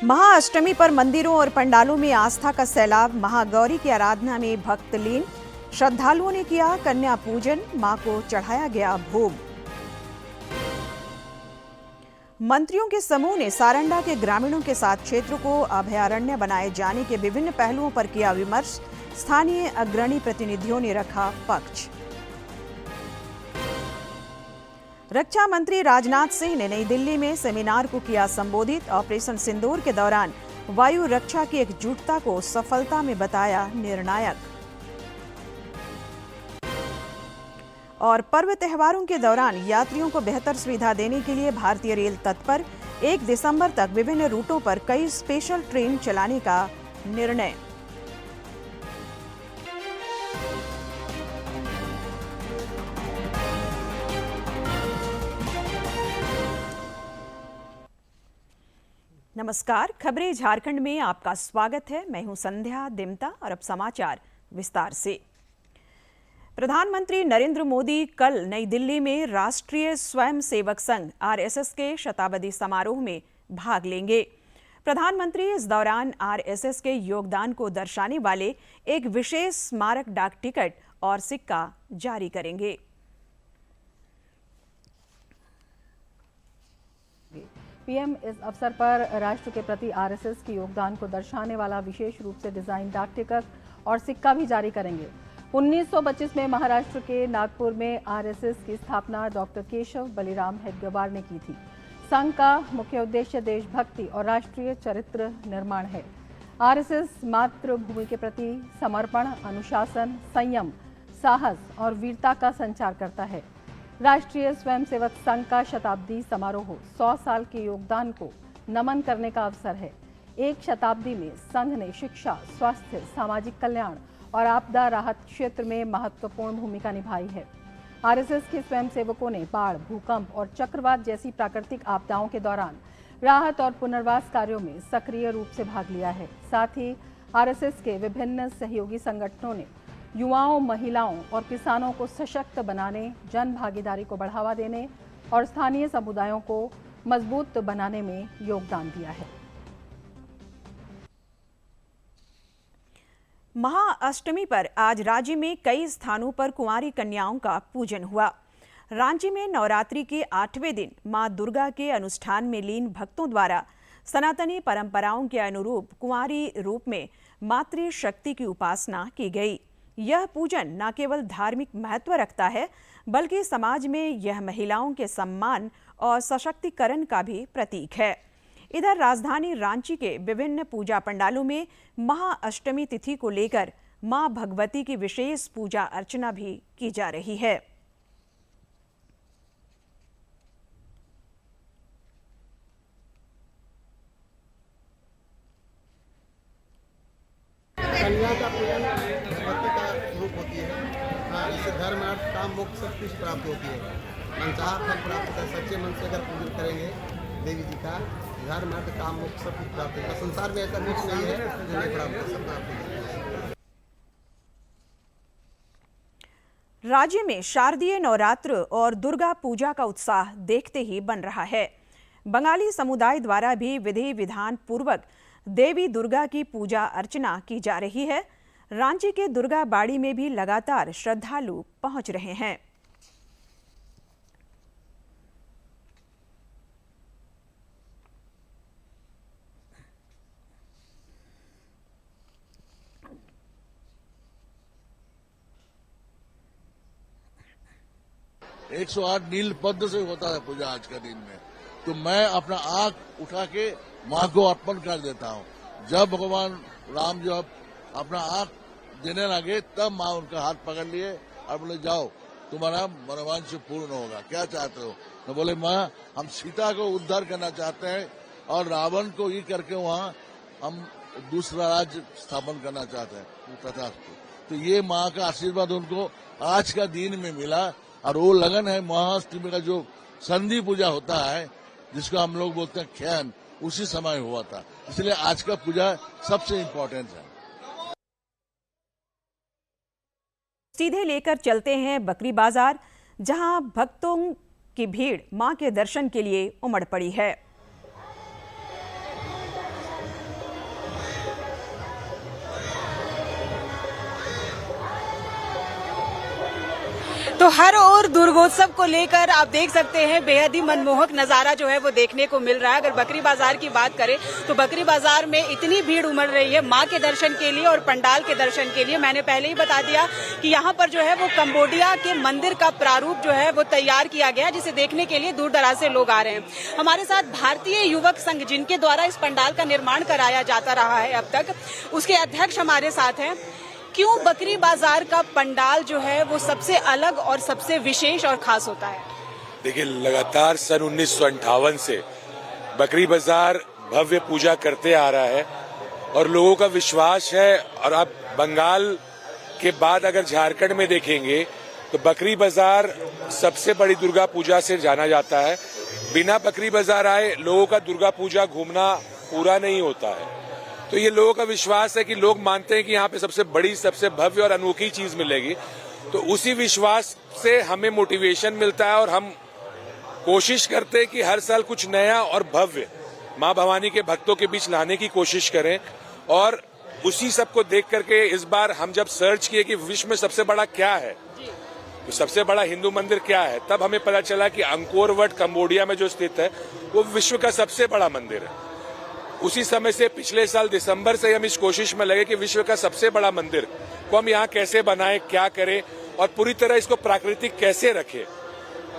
महाअष्टमी पर मंदिरों और पंडालों में आस्था का सैलाब। महागौरी की आराधना में भक्त लीन। श्रद्धालुओं ने किया कन्या पूजन, मां को चढ़ाया गया भोग। मंत्रियों के समूह ने सारंडा के ग्रामीणों के साथ क्षेत्र को अभयारण्य बनाए जाने के विभिन्न पहलुओं पर किया विमर्श। स्थानीय अग्रणी प्रतिनिधियों ने रखा पक्ष। रक्षा मंत्री राजनाथ सिंह ने नई दिल्ली में सेमिनार को किया संबोधित। ऑपरेशन सिंदूर के दौरान वायु रक्षा की एकजुटता को सफलता में बताया निर्णायक। और पर्व त्योहारों के दौरान यात्रियों को बेहतर सुविधा देने के लिए भारतीय रेल तत्पर। 1 दिसंबर तक विभिन्न रूटों पर कई स्पेशल ट्रेन चलाने का निर्णय। नमस्कार, खबरें झारखंड में आपका स्वागत है। मैं हूं संध्या दिमता और अब समाचार विस्तार से। प्रधानमंत्री नरेंद्र मोदी कल नई दिल्ली में राष्ट्रीय स्वयंसेवक संघ आरएसएस के शताब्दी समारोह में भाग लेंगे। प्रधानमंत्री इस दौरान आरएसएस के योगदान को दर्शाने वाले एक विशेष स्मारक डाक टिकट और सिक्का जारी करेंगे। पीएम इस अवसर पर राष्ट्र के प्रति आरएसएस के योगदान को दर्शाने वाला विशेष रूप से डिजाइन डाक टिकट और सिक्का भी जारी करेंगे। 1925 में महाराष्ट्र के नागपुर में आरएसएस की स्थापना डॉक्टर केशव बलिराम हेडगेवार ने की थी। संघ का मुख्य उद्देश्य देशभक्ति और राष्ट्रीय चरित्र निर्माण है। आरएसएस मातृभूमि के प्रति समर्पण, अनुशासन, संयम, साहस और वीरता का संचार करता है। राष्ट्रीय स्वयंसेवक संघ का शताब्दी समारोह 100 साल के योगदान को नमन करने का अवसर है। एक शताब्दी में संघ ने शिक्षा, स्वास्थ्य, सामाजिक कल्याण और आपदा राहत क्षेत्र में महत्वपूर्ण भूमिका निभाई है। आरएसएस के स्वयंसेवकों ने बाढ़, भूकंप और चक्रवात जैसी प्राकृतिक आपदाओं के दौरान राहत और पुनर्वास कार्यों में सक्रिय रूप से भाग लिया है। साथ ही आरएसएस के विभिन्न सहयोगी संगठनों ने युवाओं, महिलाओं और किसानों को सशक्त बनाने, जन भागीदारी को बढ़ावा देने और स्थानीय समुदायों को मजबूत बनाने में योगदान दिया है। महाअष्टमी पर आज राज्य में कई स्थानों पर कुंवारी कन्याओं का पूजन हुआ। रांची में नवरात्रि के 8वें दिन मां दुर्गा के अनुष्ठान में लीन भक्तों द्वारा सनातनी परंपराओं के अनुरूप कुंवारी रूप में मातृशक्ति की उपासना की गई। यह पूजन न केवल धार्मिक महत्व रखता है, बल्कि समाज में यह महिलाओं के सम्मान और सशक्तिकरण का भी प्रतीक है। इधर राजधानी रांची के विभिन्न पूजा पंडालों में महाअष्टमी तिथि को लेकर मां भगवती की विशेष पूजा अर्चना भी की जा रही है। कन्या का पूजन भगवती का रूप होती है। इससे धर्म, अर्थ, काम, मोक्ष सब कुछ प्राप्त होती है। मनचाहा फल प्राप्त होता है। सच्चे मन से अगर पूजन करेंगे देवी जी का, धर्म, अर्थ, काम, मोक्ष सब कुछ प्राप्त होता है। संसार में ऐसा कुछ नहीं है जो नहीं प्राप्त हो, सब प्राप्त होता है। राज्य में शारदीय नवरात्र और दुर्गा पूजा का उत्साह देखते ही बन रहा है। बंगाली समुदाय द्वारा भी विधि विधान पूर्वक देवी दुर्गा की पूजा अर्चना की जा रही है। रांची के दुर्गा बाड़ी में भी लगातार श्रद्धालु पहुंच रहे हैं। एक 108 नील पद्म से होता है पूजा आज के दिन में। तो मैं अपना आंख उठा के माँ को अर्पण कर देता हूँ। जब भगवान राम जो अपना आंख देने लगे, तब माँ उनका हाथ पकड़ लिए और बोले जाओ तुम्हारा मनोवांछ पूर्ण होगा, क्या चाहते हो। तो बोले माँ, हम सीता को उद्धार करना चाहते हैं और रावण को ये करके वहाँ हम दूसरा राज्य स्थापन करना चाहते हैं तथा। तो ये माँ का आशीर्वाद उनको आज का दिन में मिला और वो लगन है। महाअष्टमी का जो संधि पूजा होता है, जिसको हम लोग बोलते हैं ख्यान, उसी समय हुआ था। इसलिए आज का पूजा सबसे इम्पोर्टेंट है। सीधे लेकर चलते हैं बकरी बाजार, जहां भक्तों की भीड़ मां के दर्शन के लिए उमड़ पड़ी है। तो हर ओर दुर्गोत्सव को लेकर आप देख सकते हैं बेहद ही मनमोहक नजारा जो है वो देखने को मिल रहा है। अगर बकरी बाजार की बात करें तो बकरी बाजार में इतनी भीड़ उमड़ रही है मां के दर्शन के लिए और पंडाल के दर्शन के लिए। मैंने पहले ही बता दिया कि यहाँ पर जो है वो कंबोडिया के मंदिर का प्रारूप जो है वो तैयार किया गया, जिसे देखने के लिए दूर दराज से लोग आ रहे हैं। हमारे साथ भारतीय युवक संघ, जिनके द्वारा इस पंडाल का निर्माण कराया जाता रहा है अब तक, उसके अध्यक्ष हमारे साथ हैं। क्यों बकरी बाजार का पंडाल जो है वो सबसे अलग और सबसे विशेष और खास होता है? देखिए, लगातार सन 1958 से बकरी बाजार भव्य पूजा करते आ रहा है और लोगों का विश्वास है। और आप बंगाल के बाद अगर झारखंड में देखेंगे तो बकरी बाजार सबसे बड़ी दुर्गा पूजा से जाना जाता है। बिना बकरी बाजार आए लोगों का दुर्गा पूजा घूमना पूरा नहीं होता है। तो ये लोगों का विश्वास है कि लोग मानते हैं कि यहाँ पे सबसे बड़ी, सबसे भव्य और अनोखी चीज मिलेगी। तो उसी विश्वास से हमें मोटिवेशन मिलता है और हम कोशिश करते हैं कि हर साल कुछ नया और भव्य माँ भवानी के भक्तों के बीच लाने की कोशिश करें। और उसी सब को देख करके इस बार हम जब सर्च किए कि विश्व में सबसे बड़ा क्या है, तो सबसे बड़ा हिंदू मंदिर क्या है, तब हमें पता चला कि अंकोर वट कंबोडिया में जो स्थित है वो विश्व का सबसे बड़ा मंदिर है। उसी समय से पिछले साल दिसंबर से हम इस कोशिश में लगे कि विश्व का सबसे बड़ा मंदिर को हम यहाँ कैसे बनाएं, क्या करें और पूरी तरह इसको प्राकृतिक कैसे रखें।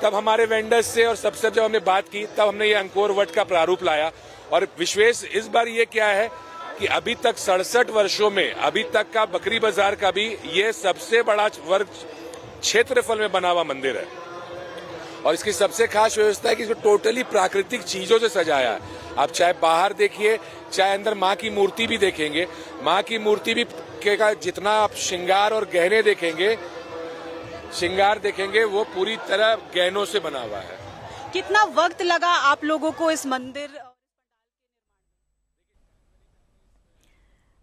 तब हमारे वेंडर्स से और सबसे जब हमने बात की तब हमने ये अंकोर वट का प्रारूप लाया। और विशेष इस बार ये क्या है कि अभी तक 67 वर्षों में अभी तक का बकरी बाजार का भी ये सबसे बड़ा वर्ग क्षेत्रफल में बना हुआ मंदिर है। और इसकी सबसे खास व्यवस्था है कि इसको टोटली प्राकृतिक चीजों से सजाया है। आप चाहे बाहर देखिए, चाहे अंदर माँ की मूर्ति भी देखेंगे, माँ की मूर्ति भी का जितना आप श्रृंगार और गहने देखेंगे वो पूरी तरह गहनों से बना हुआ है। कितना वक्त लगा आप लोगों को इस मंदिर?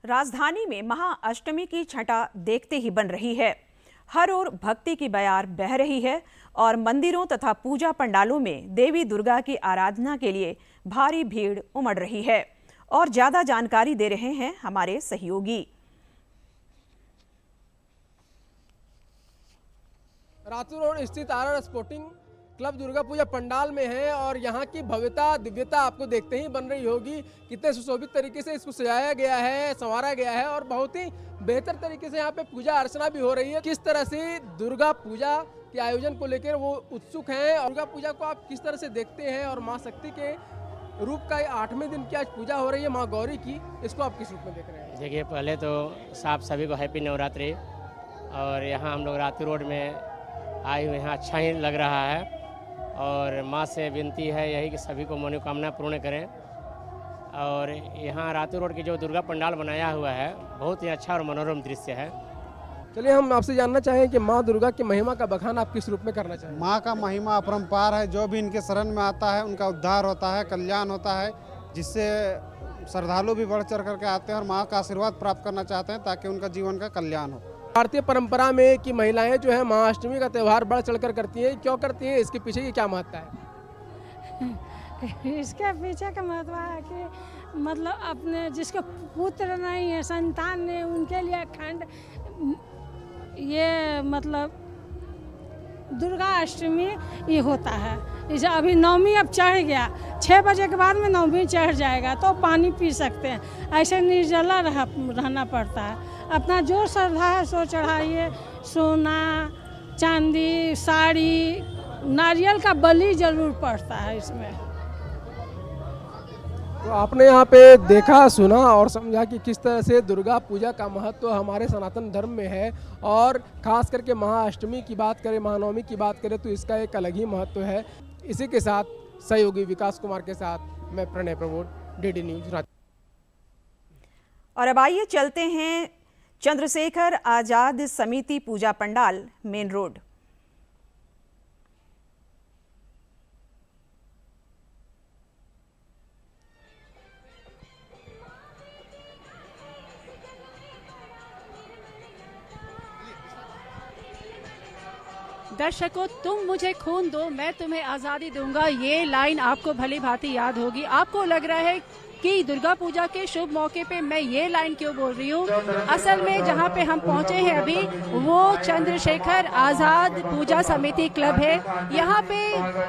राजधानी में महाअष्टमी की छटा देखते ही बन रही है। हर ओर भक्ति की बयार बह रही है और मंदिरों तथा पूजा पंडालों में देवी दुर्गा की आराधना के लिए भारी भीड़ उमड़ रही है। और ज्यादा जानकारी दे रहे हैं हमारे सहयोगी। रातू रोड स्थित RR sporting club Durga Puja pandal में है और यहाँ की भव्यता दिव्यता आपको देखते ही बन रही होगी। कितने सुशोभित तरीके से इसको सजाया गया है, संवारा गया है और बहुत ही बेहतर तरीके से यहाँ पे पूजा अर्चना भी हो रही है। किस तरह से दुर्गा पूजा के आयोजन को लेकर वो उत्सुक हैं और दुर्गा पूजा को आप किस तरह से देखते हैं और माँ शक्ति के रूप का 8वें दिन की आज पूजा हो रही है माँ गौरी की, इसको आप किस रूप में देख रहे हैं? देखिए, पहले तो आप सभी को हैप्पी नवरात्रि। और यहाँ हम लोग रातू रोड में आए हुए हैं, अच्छा ही लग रहा है और माँ से विनती है यही कि सभी को मनोकामना पूर्ण करें। और यहाँ रातू रोड की जो दुर्गा पंडाल बनाया हुआ है बहुत ही अच्छा और मनोरम दृश्य है। चलिए, हम आपसे जानना चाहें कि माँ दुर्गा की महिमा का बखान आप किस रूप में करना चाहें? माँ का महिमा अपरंपार है। जो भी इनके शरण में आता है उनका उद्धार होता है, कल्याण होता है, जिससे श्रद्धालु भी बढ़ चढ़ करके आते हैं और माँ का आशीर्वाद प्राप्त करना चाहते हैं ताकि उनका जीवन का कल्याण हो। भारतीय परंपरा में कि महिलाएं जो है महाअष्टमी का त्यौहार बढ़ चढ़कर करती हैं, क्यों करती हैं? इसके पीछे की क्या महत्ता है? इसके पीछे का महत्व है कि मतलब अपने जिसके पुत्र नहीं है, संतान ने, उनके लिए अखंड ये मतलब दुर्गा अष्टमी ये होता है। जैसे अभी नवमी अब चढ़ गया, 6 बजे के बाद में नवमी चढ़ जाएगा तो पानी पी सकते हैं। ऐसे निर्जला रहना पड़ता है। अपना जो श्रद्धा है सो चढ़ाइए। सोना, चांदी, साड़ी, नारियल का बलि जरूर पड़ता है इसमें। तो आपने यहाँ पे देखा, सुना और समझा कि किस तरह से दुर्गा पूजा का महत्व हमारे सनातन धर्म में है। और खास करके महाअष्टमी की बात करें, महानवमी की बात करें तो इसका एक अलग ही महत्व है। इसी के साथ सहयोगी विकास कुमार के साथ मैं प्रणय प्रभुर, डीडी न्यूज। और अब आइए चलते हैं चंद्रशेखर आजाद समिति पूजा पंडाल मेन रोड। दर्शकों, तुम मुझे खून दो, मैं तुम्हें आज़ादी दूंगा, ये लाइन आपको भली भांति याद होगी। आपको लग रहा है कि दुर्गा पूजा के शुभ मौके पे मैं ये लाइन क्यों बोल रही हूँ। असल में जहाँ पे हम पहुँचे हैं अभी वो चंद्रशेखर आजाद पूजा समिति क्लब है। यहाँ पे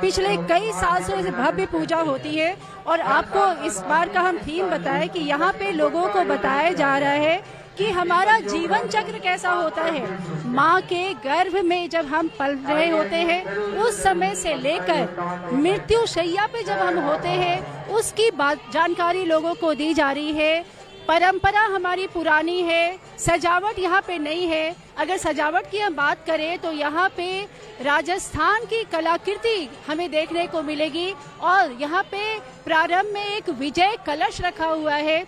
पिछले कई साल से भव्य पूजा होती है और आपको इस बार का हम थीम बताएं कि यहाँ पे लोगों को बताया जा रहा है कि हमारा जीवन चक्र कैसा होता है। माँ के गर्भ में जब हम पल रहे होते हैं उस समय से लेकर मृत्यु शैया पे जब हम होते हैं उसकी बात जानकारी लोगों को दी जा रही है। परंपरा हमारी पुरानी है, सजावट यहाँ पे नहीं है। अगर सजावट की हम बात करें तो यहाँ पे राजस्थान की कलाकृति हमें देखने को मिलेगी और यहाँ पे प्रारंभ में एक विजय कलश रखा हुआ है।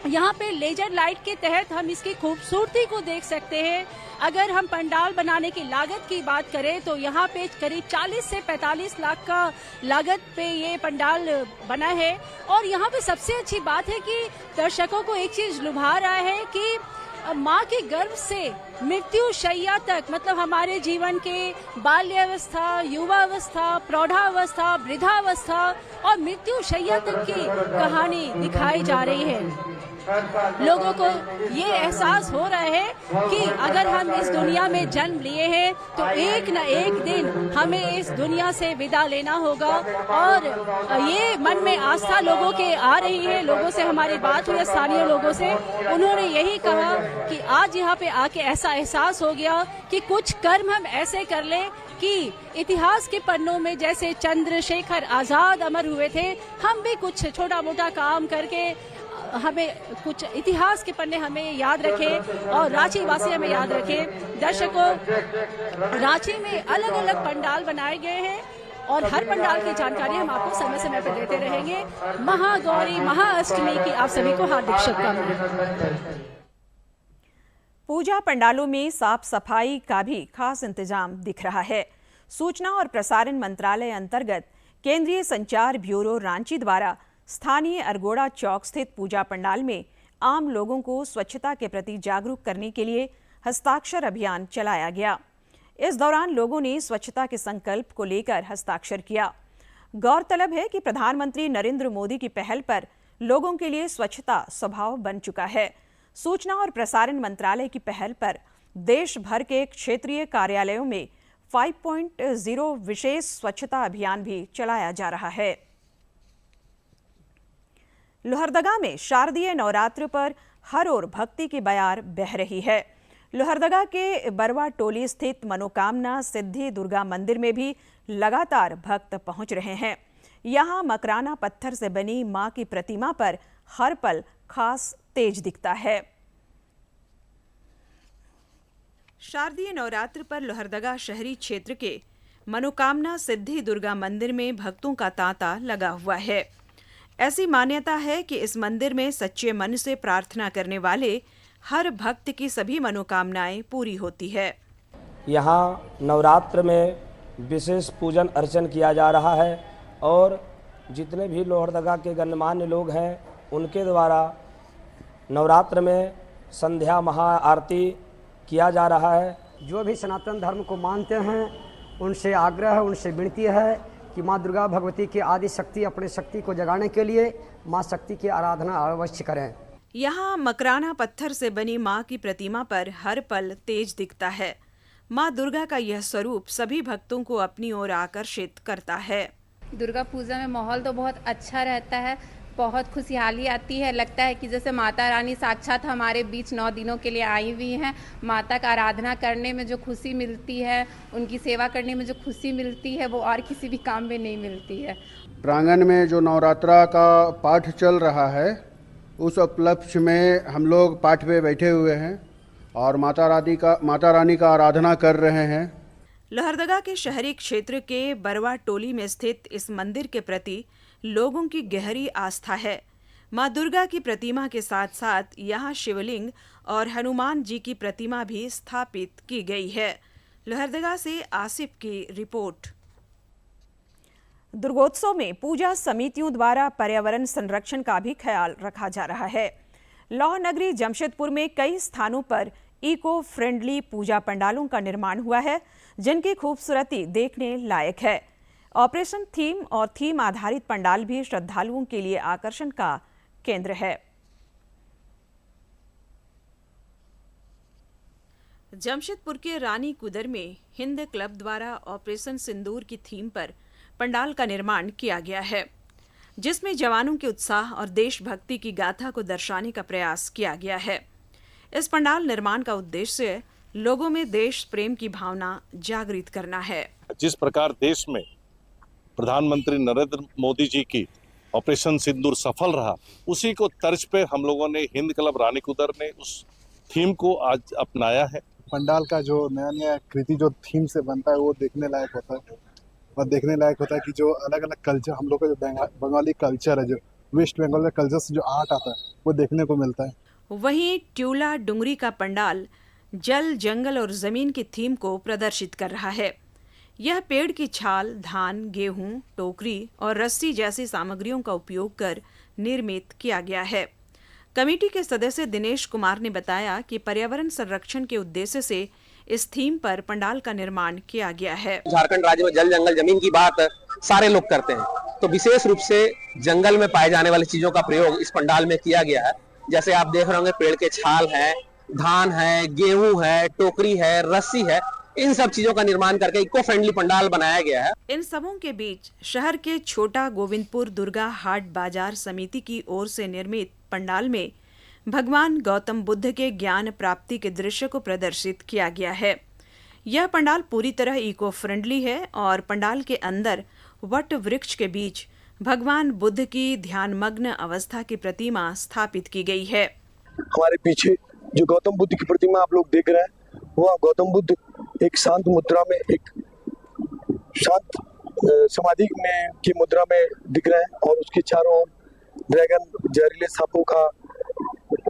यहाँ पे लेजर लाइट के तहत हम इसकी खूबसूरती को देख सकते हैं। अगर हम पंडाल बनाने की लागत की बात करें तो यहाँ पे करीब 40 से 45 लाख का लागत पे ये पंडाल बना है। और यहाँ पे सबसे अच्छी बात है कि दर्शकों को एक चीज लुभा रहा है कि माँ के गर्भ से मृत्यु शैया तक, मतलब हमारे जीवन के बाल्यावस्था, युवावस्था, प्रौढ़ावस्था, वृद्धावस्था और मृत्यु शैया तक की कहानी दिखाई जा रही है। लोगों को ये एहसास हो रहा है कि अगर हम इस दुनिया में जन्म लिए हैं तो एक न एक दिन हमें इस दुनिया से विदा लेना होगा। और ये मन में आस्था लोगों के आ रही है। लोगों से हमारी बात हुई, स्थानीय लोगों से, उन्होंने यही कहा कि आज यहाँ पे आके ऐसा एहसास हो गया कि कुछ कर्म हम ऐसे कर लें कि इतिहास के पन्नों में जैसे चंद्रशेखर आजाद अमर हुए थे, हम भी कुछ छोटा मोटा काम करके हमें कुछ इतिहास के पन्ने हमें याद रखें और रांची वासी हमें याद रखें। दर्शकों, रांची में अलग अलग पंडाल बनाए गए हैं और हर पंडाल की जानकारी हम आपको समय समय पर देते रहेंगे। महागौरी महाअष्टमी की आप सभी को हार्दिक शुभकामनाएं। पूजा पंडालों में साफ सफाई का भी खास इंतजाम दिख रहा है। सूचना और प्रसारण मंत्रालय अंतर्गत केंद्रीय संचार ब्यूरो रांची द्वारा स्थानीय अरगोड़ा चौक स्थित पूजा पंडाल में आम लोगों को स्वच्छता के प्रति जागरूक करने के लिए हस्ताक्षर अभियान चलाया गया। इस दौरान लोगों ने स्वच्छता के संकल्प को लेकर हस्ताक्षर किया। गौरतलब है कि प्रधानमंत्री नरेंद्र मोदी की पहल पर लोगों के लिए स्वच्छता स्वभाव बन चुका है। सूचना और प्रसारण मंत्रालय की पहल पर देश भर के क्षेत्रीय कार्यालयों में 5.0 विशेष स्वच्छता अभियान भी चलाया जा रहा है। लोहरदगा में शारदीय नवरात्र पर हर ओर भक्ति की बयार बह रही है। लोहरदगा के बरवा टोली स्थित मनोकामना सिद्धि दुर्गा मंदिर में भी लगातार भक्त पहुंच रहे हैं। यहां मकराना पत्थर से बनी मां की प्रतिमा पर हर पल खास तेज दिखता है। शारदीय नवरात्र पर लोहरदगा शहरी क्षेत्र के मनोकामना सिद्धि दुर्गा मंदिर में भक्तों का तांता लगा हुआ है। ऐसी मान्यता है कि इस मंदिर में सच्चे मन से प्रार्थना करने वाले हर भक्त की सभी मनोकामनाएं पूरी होती है। यहाँ नवरात्र में विशेष पूजन अर्चन किया जा रहा है और जितने भी लोहरदगा के गणमान्य लोग हैं उनके द्वारा नवरात्र में संध्या महाआरती किया जा रहा है। जो भी सनातन धर्म को मानते हैं उनसे आग्रह है, उनसे विनती है कि माँ दुर्गा भगवती की आदि शक्ति अपने शक्ति को जगाने के लिए माँ शक्ति की आराधना अवश्य करें। यहाँ मकराना पत्थर से बनी माँ की प्रतिमा पर हर पल तेज दिखता है। माँ दुर्गा का यह स्वरूप सभी भक्तों को अपनी ओर आकर्षित करता है। दुर्गा पूजा में माहौल तो बहुत अच्छा रहता है, बहुत खुशहाली आती है। लगता है कि जैसे माता रानी साक्षात हमारे बीच 9 दिनों के लिए आई हुई हैं। माता का आराधना करने में जो खुशी मिलती है, उनकी सेवा करने में जो खुशी मिलती है, वो और किसी भी काम में नहीं मिलती है। प्रांगण में जो नवरात्रा का पाठ चल रहा है उस उपलक्ष्य में हम लोग पाठ पे बैठे हुए हैं और माता रानी का आराधना कर रहे हैं। लोहरदगा के शहरी क्षेत्र के बरवा टोली में स्थित इस मंदिर के प्रति लोगों की गहरी आस्था है। मां दुर्गा की प्रतिमा के साथ साथ यहां शिवलिंग और हनुमान जी की प्रतिमा भी स्थापित की गई है। लोहरदगा से आसिफ की रिपोर्ट। दुर्गोत्सव में पूजा समितियों द्वारा पर्यावरण संरक्षण का भी ख्याल रखा जा रहा है। लौह नगरी जमशेदपुर में कई स्थानों पर इको फ्रेंडली पूजा पंडालों का निर्माण हुआ है, जिनकी खूबसूरती देखने लायक है। ऑपरेशन थीम और थीम आधारित पंडाल भी श्रद्धालुओं के लिए आकर्षण का केंद्र है। जमशेदपुर के रानी कुदर में हिंद क्लब द्वारा ऑपरेशन सिंदूर की थीम पर पंडाल का निर्माण किया गया है, जिसमें जवानों के उत्साह और देशभक्ति की गाथा को दर्शाने का प्रयास किया गया है। इस पंडाल निर्माण का उद्देश्य लोगों में देश प्रेम की भावना जागृत करना है। जिस प्रकार देश में प्रधानमंत्री नरेंद्र मोदी जी की ऑपरेशन सिंदूर सफल रहा, उसी को तर्ज पे हम लोगों ने हिंद क्लब रानी कुदर ने उस थीम को आज अपनाया है। पंडाल का जो नया नया कृति जो थीम से बनता है वो देखने लायक होता है, और देखने लायक होता है कि जो अलग अलग कल्चर हम लोग का जो बंगाली कल्चर है, जो वेस्ट बंगाल का कल्चर से जो आर्ट आता है वो देखने को मिलता है। वहीं ट्यूला डुंगरी का पंडाल जल, जंगल और जमीन की थीम को प्रदर्शित कर रहा है। यह पेड़ की छाल, धान, गेहूं, टोकरी और रस्सी जैसी सामग्रियों का उपयोग कर निर्मित किया गया है। कमेटी के सदस्य दिनेश कुमार ने बताया कि पर्यावरण संरक्षण के उद्देश्य से इस थीम पर पंडाल का निर्माण किया गया है। झारखंड राज्य में जल, जंगल, जमीन की बात सारे लोग करते हैं, तो विशेष रूप से जंगल में पाए जाने वाली चीजों का प्रयोग इस पंडाल में किया गया है। जैसे आप देख रहे होंगे, पेड़ के छाल है, धान है, गेहूं है, टोकरी है, रस्सी है, इन सब चीजों का निर्माण करके इको फ्रेंडली पंडाल बनाया गया है। इन सबों के बीच शहर के छोटा गोविंदपुर दुर्गा हाट बाजार समिति की ओर से निर्मित पंडाल में भगवान गौतम बुद्ध के ज्ञान प्राप्ति के दृश्य को प्रदर्शित किया गया है। यह पंडाल पूरी तरह इको फ्रेंडली है और पंडाल के अंदर वट वृक्ष के बीच भगवान बुद्ध की ध्यानमग्न अवस्था की प्रतिमा स्थापित की गई है। हमारे पीछे जो गौतम बुद्ध की प्रतिमा आप लोग देख रहे हैं, वह गौतम बुद्ध एक शांत मुद्रा में, एक शांत समाधि में की मुद्रा में दिख रहे हैं, और उसके चारों ओर ड्रैगन, जहरीले सांपों का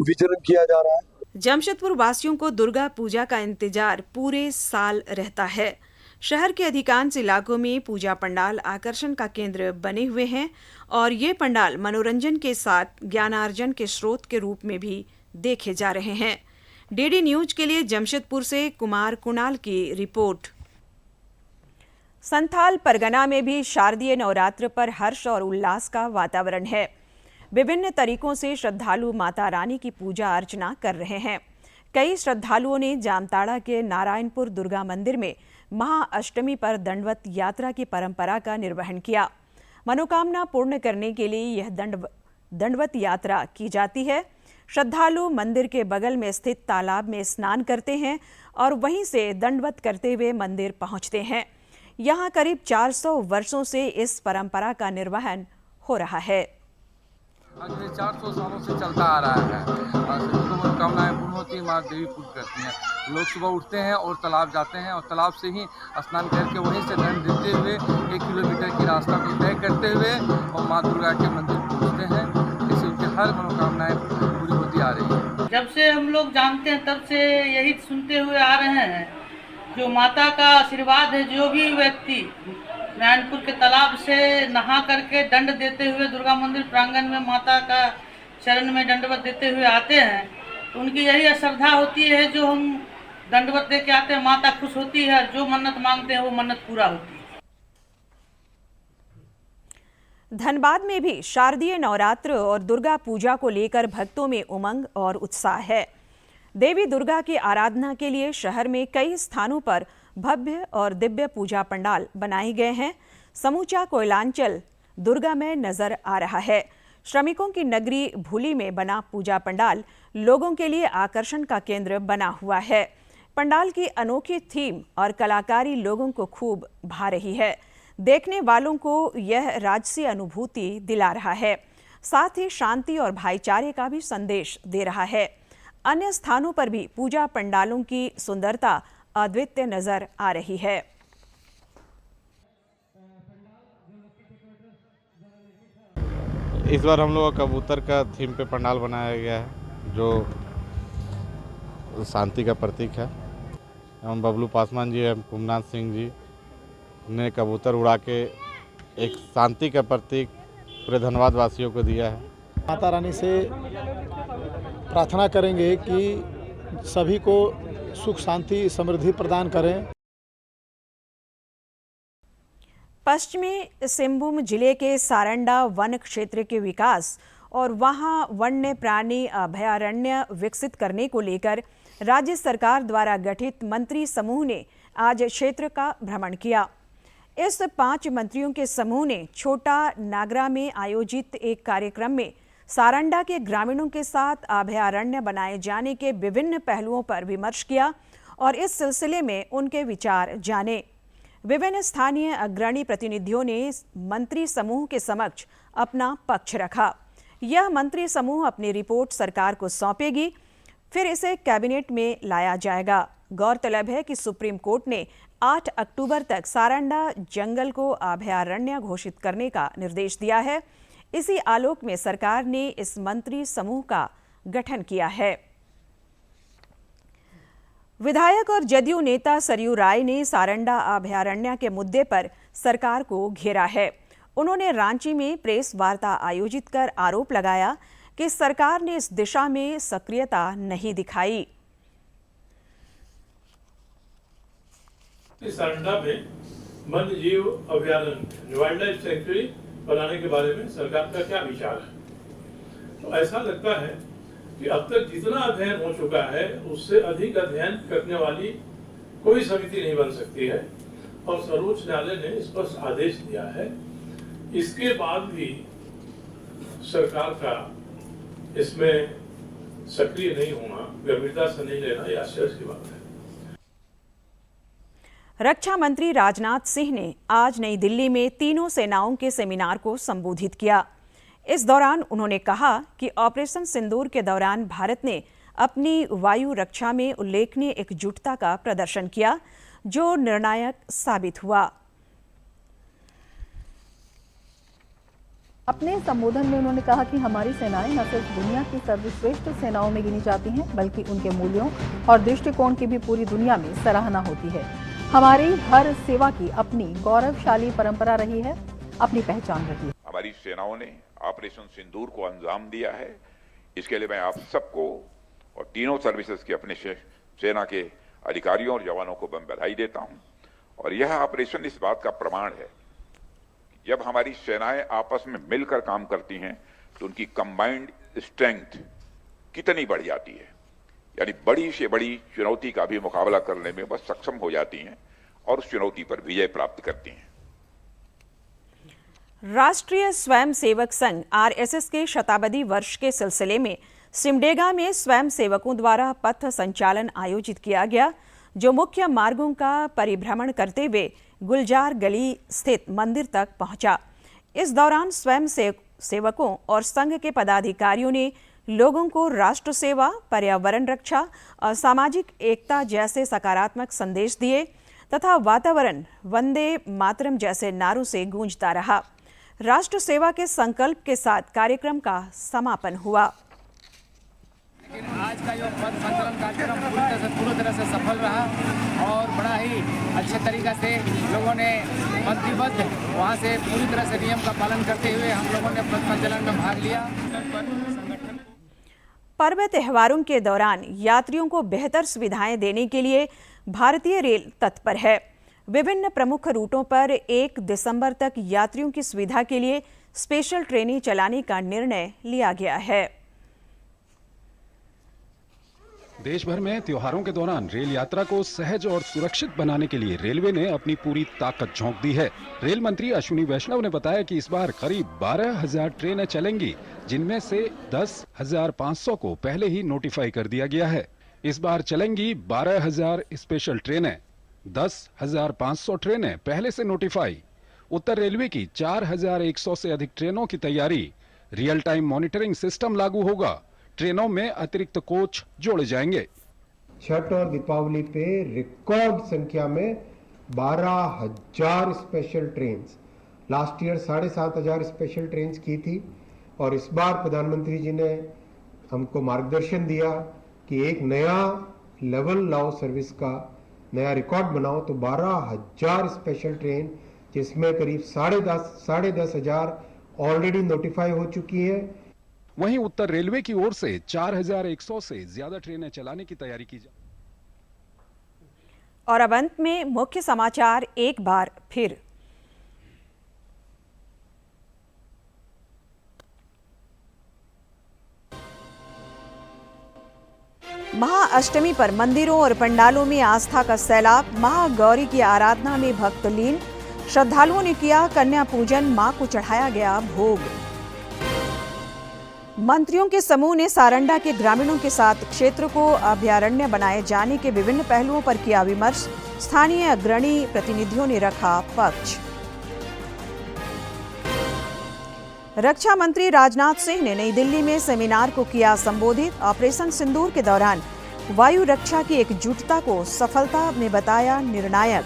विचरण किया जा रहा है। जमशेदपुर वासियों को दुर्गा पूजा का इंतजार पूरे साल रहता है। शहर के अधिकांश इलाकों में पूजा पंडाल आकर्षण का केंद्र बने हुए हैं और ये पंडाल मनोरंजन के साथ ज्ञानार्जन के स्रोत के रूप में भी देखे जा रहे हैं। डीडी न्यूज के लिए जमशेदपुर से कुमार कुणाल की रिपोर्ट। संथाल परगना में भी शारदीय नवरात्र पर हर्ष और उल्लास का वातावरण है। विभिन्न तरीकों से श्रद्धालु माता रानी की पूजा अर्चना कर रहे हैं। कई श्रद्धालुओं ने जामताड़ा के नारायणपुर दुर्गा मंदिर में महाअष्टमी पर दंडवत यात्रा की परंपरा का निर्वहन किया। मनोकामना पूर्ण करने के लिए यह दंडवत यात्रा की जाती है। श्रद्धालु मंदिर के बगल में स्थित तालाब में स्नान करते हैं और वहीं से दंडवत करते हुए मंदिर पहुंचते हैं। यहाँ करीब 400 वर्षों से इस परंपरा का निर्वहन हो रहा है। 400 सालों से चलता आ रहा है और सभी को मनोकामनाएं पूर्ण होती है, माँ देवी पूर्ण करती हैं। लोग सुबह उठते हैं और तालाब जाते हैं और तालाब से ही स्नान करके वहीं से दंड देते हुए 1 किलोमीटर की रास्ता को तय करते हुए और माँ दुर्गा के मंदिर पहुँचते हैं। इससे उनकी हर मनोकामनाएं पूरी होती आ रही है। जब से हम लोग जानते हैं तब से यही सुनते हुए आ रहे हैं, जो माता का आशीर्वाद है, जो भी व्यक्ति नारायणपुर के तालाब से नहा करके दंड देते हुए दुर्गा मंदिर प्रांगण में माता का चरण में दंडवत देते हुए आते हैं, तो उनकी यही श्रद्धा होती है, जो हम दंडवत दे के आते हैं, माता खुश होती है, जो मन्नत मांगते हैं वो मन्नत पूरा होती है। धनबाद में भी शारदीय नवरात्र और दुर्गा पूजा को लेकर भक्तों में उमंग और उत्साह है। देवी दुर्गा की आराधना के लिए शहर में कई स्थानों पर भव्य और दिव्य पूजा पंडाल बनाए गए हैं। समूचा कोयलांचल दुर्गा में नजर आ रहा है। श्रमिकों की नगरी भूली में बना पूजा पंडाल लोगों के लिए आकर्षण का केंद्र बना हुआ है। पंडाल की अनोखी थीम और कलाकारी लोगों को खूब भा रही है। देखने वालों को यह राजसी अनुभूति दिला रहा है, साथ ही शांति और भाईचारे का भी संदेश दे रहा है। अन्य स्थानों पर भी पूजा पंडालों की सुंदरता अद्वितीय नजर आ रही है। इस बार हम लोग कबूतर का थीम पे पंडाल बनाया गया है, जो शांति का प्रतीक है। हम बबलू पासवान जी एवं कुमनाथ सिंह जी ने कबूतर उड़ा के एक शांति का प्रतीक पूरे धनबाद वासियों को दिया है। माता रानी से प्रार्थना करेंगे कि सभी को सुख शांति समृद्धि प्रदान करें। पश्चिमी सिंहभूम जिले के सारंडा वन क्षेत्र के विकास और वहां वन्य प्राणी अभयारण्य विकसित करने को लेकर राज्य सरकार द्वारा गठित मंत्री समूह ने आज क्षेत्र का भ्रमण किया। इस 5 मंत्रियों के समूह ने छोटा नागरा में आयोजित एक कार्यक्रम में सारंडा के ग्रामीणों के साथ अभयारण्य बनाए जाने के विभिन्न पहलुओं पर विमर्श किया और इस सिलसिले में उनके विचार जाने। विभिन्न स्थानीय अग्रणी प्रतिनिधियों ने मंत्री समूह के समक्ष अपना पक्ष रखा। यह मंत्री समूह अपनी रिपोर्ट सरकार को सौंपेगी, फिर इसे कैबिनेट में लाया जाएगा। गौरतलब है कि सुप्रीम कोर्ट ने 8 अक्टूबर तक सारंडा जंगल को अभयारण्य घोषित करने का निर्देश दिया है। इसी आलोक में सरकार ने इस मंत्री समूह का गठन किया है। विधायक और जदयू नेता सरयू राय ने सारंडा अभयारण्य के मुद्दे पर सरकार को घेरा है। उन्होंने रांची में प्रेस वार्ता आयोजित कर आरोप लगाया कि सरकार ने इस दिशा में सक्रियता नहीं दिखाई। सारंडा में वन्य जीव अभयारण्य वाइल्ड लाइफ सेंचुरी बनाने के बारे में सरकार का क्या विचार है? तो ऐसा लगता है कि अब तक जितना अध्ययन हो चुका है उससे अधिक अध्ययन करने वाली कोई समिति नहीं बन सकती है और सर्वोच्च न्यायालय ने स्पष्ट आदेश दिया है। इसके बाद भी सरकार का इसमें सक्रिय नहीं होना, गंभीरता से नहीं लेना, यह आश्चर्य की बात है। रक्षा मंत्री राजनाथ सिंह ने आज नई दिल्ली में तीनों सेनाओं के सेमिनार को संबोधित किया। इस दौरान उन्होंने कहा कि ऑपरेशन सिंदूर के दौरान भारत ने अपनी वायु रक्षा में उल्लेखनीय एकजुटता का प्रदर्शन किया, जो निर्णायक साबित हुआ। अपने संबोधन में उन्होंने कहा कि हमारी सेनाएं न सिर्फ दुनिया की सर्वश्रेष्ठ सेनाओं में गिनी जाती हैं, बल्कि उनके मूल्यों और दृष्टिकोण की भी पूरी दुनिया में सराहना होती है। हमारी हर सेवा की अपनी गौरवशाली परंपरा रही है, अपनी पहचान रही है। हमारी सेनाओं ने ऑपरेशन सिंदूर को अंजाम दिया है। इसके लिए मैं आप सबको और तीनों सर्विसेज के अपने सेना के अधिकारियों और जवानों को मैं बधाई देता हूं। और यह ऑपरेशन इस बात का प्रमाण है, जब हमारी सेनाएं आपस में मिलकर काम करती हैं तो उनकी कंबाइंड स्ट्रेंथ कितनी बढ़ जाती है, यानी बड़ी से बड़ी चुनौती का भी मुकाबला करने में वह सक्षम हो जाती हैं और उस चुनौती पर विजय प्राप्त करती हैं। राष्ट्रीय स्वयंसेवक संघ आरएसएस के शताब्दी वर्ष के सिलसिले में सिमडेगा में स्वयंसेवकों द्वारा पथ संचालन आयोजित किया गया, जो मुख्य मार्गों का परिभ्रमण करते हुए गुलजार गली स्थित मंदिर तक पहुंचा। इस दौरान स्वयं सेवकों और संघ के पदाधिकारियों ने लोगों को राष्ट्र सेवा, पर्यावरण रक्षा और सामाजिक एकता जैसे सकारात्मक संदेश दिए तथा वातावरण वंदे मातरम जैसे नारों से गूंजता रहा। राष्ट्र सेवा के संकल्प के साथ कार्यक्रम का समापन हुआ। लेकिन आज का जो पथ संचलन कार्यक्रम पूरी तरह से सफल रहा और बड़ा ही अच्छे तरीके से लोगों ने पंक्तिबद्ध वहाँ से पूरी तरह से नियम का पालन करते हुए हम लोगों ने पथ संचलन में भाग लिया। पर्व त्योहारों के दौरान यात्रियों को बेहतर सुविधाएं देने के लिए भारतीय रेल तत्पर है। विभिन्न प्रमुख रूटों पर 1 दिसंबर तक यात्रियों की सुविधा के लिए स्पेशल ट्रेनें चलाने का निर्णय लिया गया है। देश भर में त्योहारों के दौरान रेल यात्रा को सहज और सुरक्षित बनाने के लिए रेलवे ने अपनी पूरी ताकत झोंक दी है। रेल मंत्री अश्विनी वैष्णव ने बताया कि इस बार करीब 12,000 ट्रेनें चलेंगी, जिनमें से 10,500 को पहले ही नोटिफाई कर दिया गया है। इस बार चलेंगी 12,000 स्पेशल ट्रेनें, 10,500 ट्रेनें पहले से नोटिफाई। उत्तर रेलवे की 4,100 से अधिक ट्रेनों की तैयारी। रियल टाइम मॉनिटरिंग सिस्टम लागू होगा। ट्रेनों में अतिरिक्त कोच जोड़े जाएंगे। छठ और दीपावली पे रिकॉर्ड संख्या में 12,000 special train, last year 7,500 special train की थी और इस बार प्रधानमंत्री जी ने हमको मार्गदर्शन दिया कि एक नया लेवल लाओ, सर्विस का नया रिकॉर्ड बनाओ, तो 12,000 स्पेशल ट्रेन, जिसमें करीब 10,500 ऑलरेडी नोटिफाई हो चुकी है। वहीं उत्तर रेलवे की ओर से 4,100 से ज्यादा ट्रेनें चलाने की तैयारी की जा। और अब अंत में मुख्य समाचार एक बार फिर। महाअष्टमी पर मंदिरों और पंडालों में आस्था का सैलाब। महागौरी की आराधना में भक्त लीन। श्रद्धालुओं ने किया कन्या पूजन, मां को चढ़ाया गया भोग। मंत्रियों के समूह ने सारंडा के ग्रामीणों के साथ क्षेत्र को अभयारण्य बनाए जाने के विभिन्न पहलुओं पर किया विमर्श। स्थानीय अग्रणी प्रतिनिधियों ने रखा पक्ष। रक्षा मंत्री राजनाथ सिंह ने नई दिल्ली में सेमिनार को किया संबोधित। ऑपरेशन सिंदूर के दौरान वायु रक्षा की एकजुटता को सफलता में बताया निर्णायक।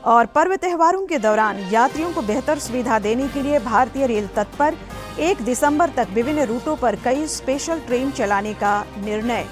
और पर्व त्योहारों के दौरान यात्रियों को बेहतर सुविधा देने के लिए भारतीय रेल तत्पर। 1 दिसंबर तक विभिन्न रूटों पर कई स्पेशल ट्रेन चलाने का निर्णय।